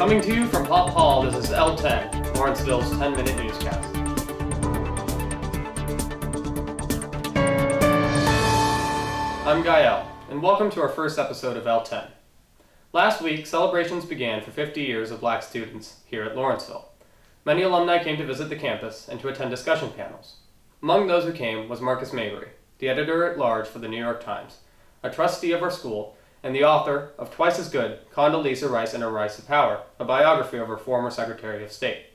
Coming to you from Hop Hall, this is L10, Lawrenceville's 10-minute newscast. I'm Ghael, and welcome to our first episode of L10. Last week, celebrations began for 50 years of Black students here at Lawrenceville. Many alumni came to visit the campus and to attend discussion panels. Among those who came was Marcus Mabry, the editor-at-large for the New York Times, a trustee of our school, and the author of Twice as Good, Condoleezza Rice and Her Rise to Power, a biography of our former Secretary of State,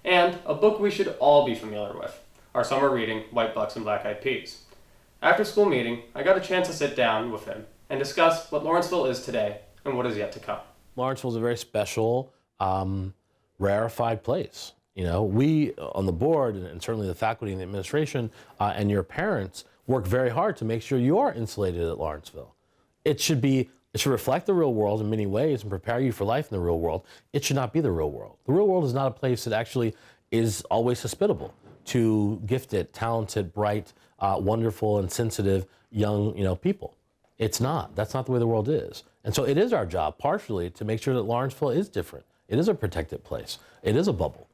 and a book we should all be familiar with, our summer reading, White Bucks and Black-Eyed Peas. After school meeting, I got a chance to sit down with him and discuss what Lawrenceville is today and what is yet to come. Lawrenceville is a very special, rarefied place. You know, we on the board and certainly the faculty and the administration and your parents work very hard to make sure you are insulated at Lawrenceville. It should reflect the real world in many ways and prepare you for life in the real world. It should not be the real world. The real world is not a place that actually is always hospitable to gifted, talented, bright, wonderful, and sensitive young, people. It's not. That's not the way the world is. And so it is our job, partially, to make sure that Lawrenceville is different. It is a protected place. It is a bubble,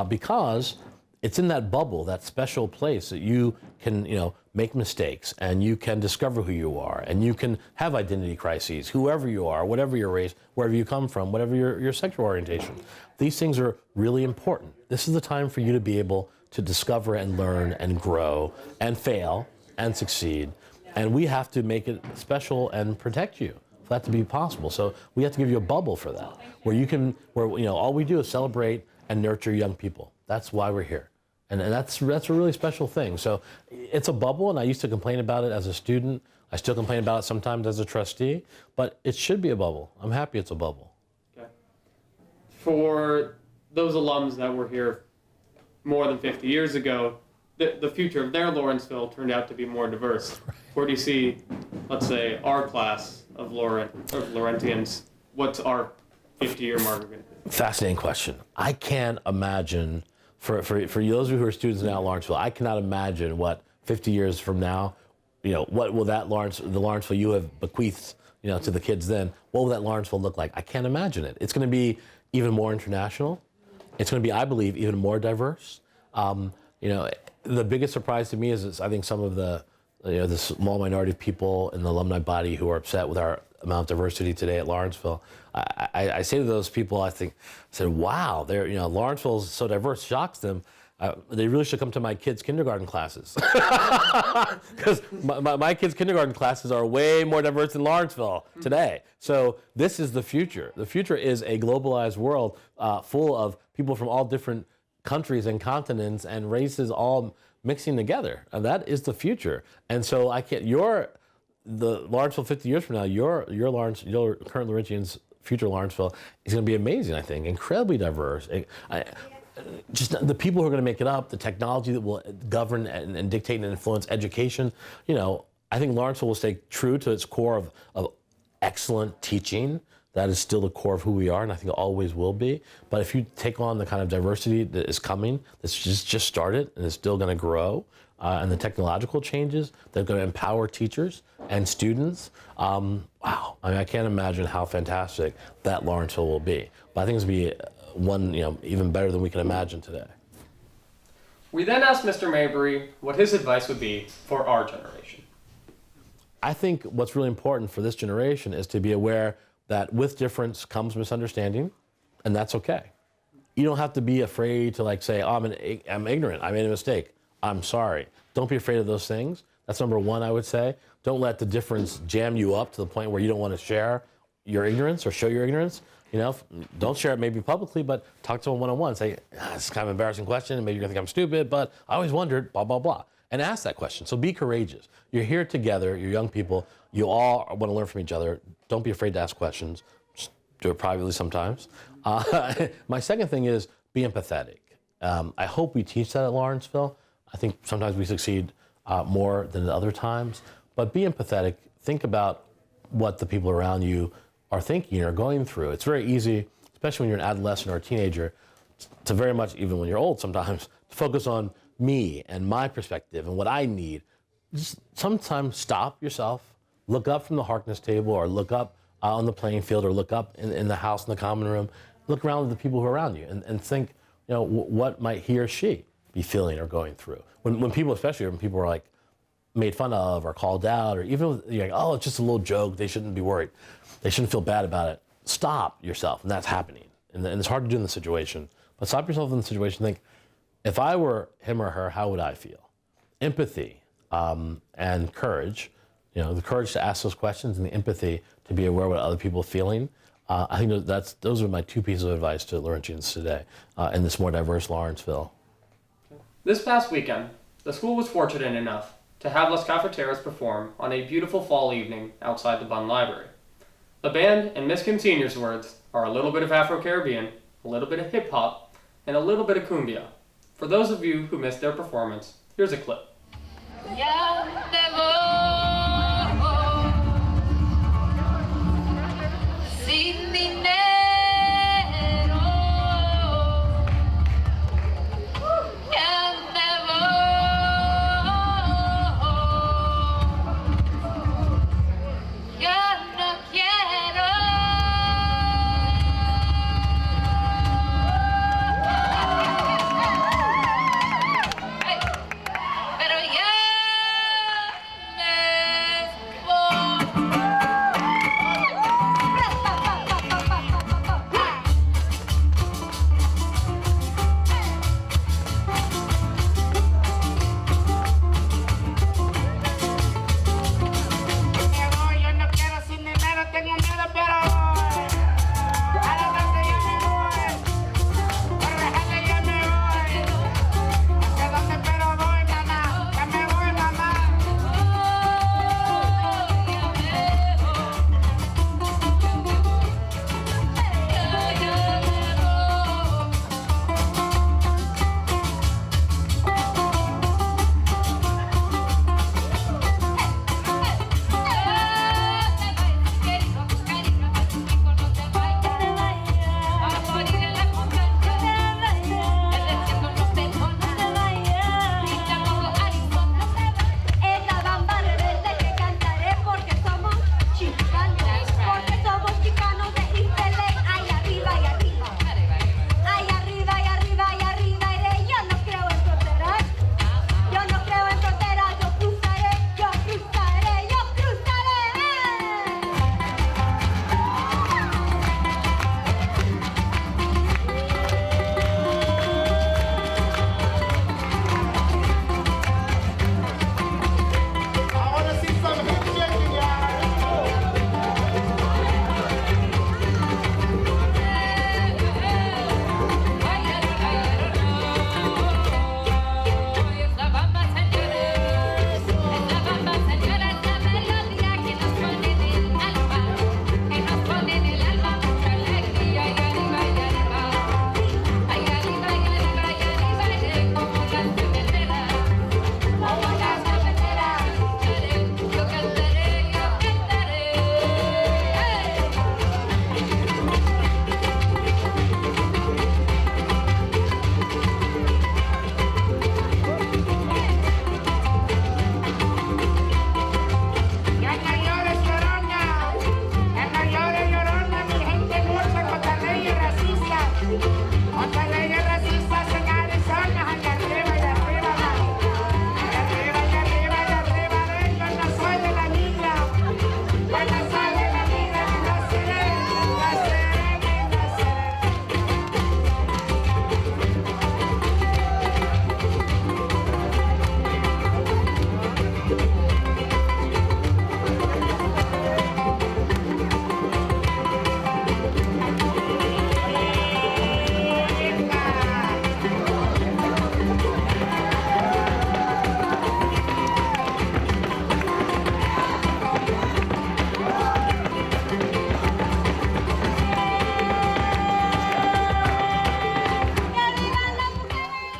because it's in that bubble, that special place that you can, make mistakes and you can discover who you are and you can have identity crises, whoever you are, whatever your race, wherever you come from, whatever your sexual orientation. These things are really important. This is the time for you to be able to discover and learn and grow and fail and succeed. And we have to make it special and protect you for that to be possible. So we have to give you a bubble for that, where all we do is celebrate and nurture young people. That's why we're here. And that's a really special thing. So it's a bubble, and I used to complain about it as a student. I still complain about it sometimes as a trustee, but it should be a bubble. I'm happy it's a bubble. Okay. For those alums that were here more than 50 years ago, the future of their Lawrenceville turned out to be more diverse. Where do you see, let's say, our class of Laurentians, what's our 50-year marker going to be? Fascinating question. I can't imagine, for those of you who are students now at Lawrenceville, I cannot imagine what 50 years from now, what will the Lawrenceville you have bequeathed, to the kids then, what will that Lawrenceville look like? I can't imagine it. It's going to be even more international. It's going to be, I believe, even more diverse. The biggest surprise to me is I think some of the small minority of people in the alumni body who are upset with our amount of diversity today at Lawrenceville. I say to those people, I said, wow, Lawrenceville is so diverse, shocks them. They really should come to my kids' kindergarten classes. Because my kids' kindergarten classes are way more diverse than Lawrenceville today. So this is the future. The future is a globalized world full of people from all different countries and continents and races all mixing together. And that is the future. And so the Lawrenceville 50 years from now, your current Laurentians' future Lawrenceville is going to be amazing, I think, incredibly diverse. Just the people who are going to make it up, the technology that will govern and dictate and influence education. I think Lawrenceville will stay true to its core of excellent teaching. That is still the core of who we are, and I think it always will be. But if you take on the kind of diversity that is coming, that's just started and is still going to grow, and the technological changes that are going to empower teachers and students, wow. I can't imagine how fantastic that Lawrenceville will be. But I think it's going to be one, even better than we can imagine today. We then asked Mr. Mabry what his advice would be for our generation. I think what's really important for this generation is to be aware that with difference comes misunderstanding, and that's okay. You don't have to be afraid to say, I'm ignorant, I made a mistake, I'm sorry. Don't be afraid of those things. That's number one, I would say. Don't let the difference jam you up to the point where you don't want to share your ignorance or show your ignorance. Don't share it maybe publicly, but talk to them one-on-one. Say, this is kind of an embarrassing question, and maybe you're going to think I'm stupid, but I always wondered, blah, blah, blah. And ask that question. So be courageous. You're here together, you're young people, you all want to learn from each other. Don't be afraid to ask questions. Just do it privately sometimes. My second thing is be empathetic. I hope we teach that at Lawrenceville. I think sometimes we succeed more than other times, but be empathetic. Think about what the people around you are thinking or going through. It's very easy, especially when you're an adolescent or a teenager, to very much, even when you're old sometimes, to focus on me and my perspective and what I need. Just sometimes stop yourself, look up from the Harkness table or look up on the playing field or look up in the house in the common room look around at the people who are around you and think, what might he or she be feeling or going through. When people, especially when people are like made fun of or called out, or even you're like, oh, it's just a little joke, they shouldn't be worried. They shouldn't feel bad about it. Stop yourself, and that's happening. And it's hard to do in the situation, but stop yourself in the situation, think, if I were him or her, how would I feel? Empathy and courage, the courage to ask those questions and the empathy to be aware of what other people are feeling. I think those are my two pieces of advice to Laurentians today in this more diverse Lawrenceville. This past weekend, the school was fortunate enough to have Las Cafeteras perform on a beautiful fall evening outside the Bunn Library. The band, in Miss Kim Sr.'s words, are a little bit of Afro-Caribbean, a little bit of hip-hop, and a little bit of cumbia. For those of you who missed their performance, here's a clip.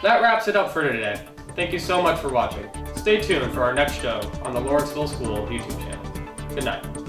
That wraps it up for today. Thank you so much for watching. Stay tuned for our next show on the Lawrenceville School YouTube channel. Good night.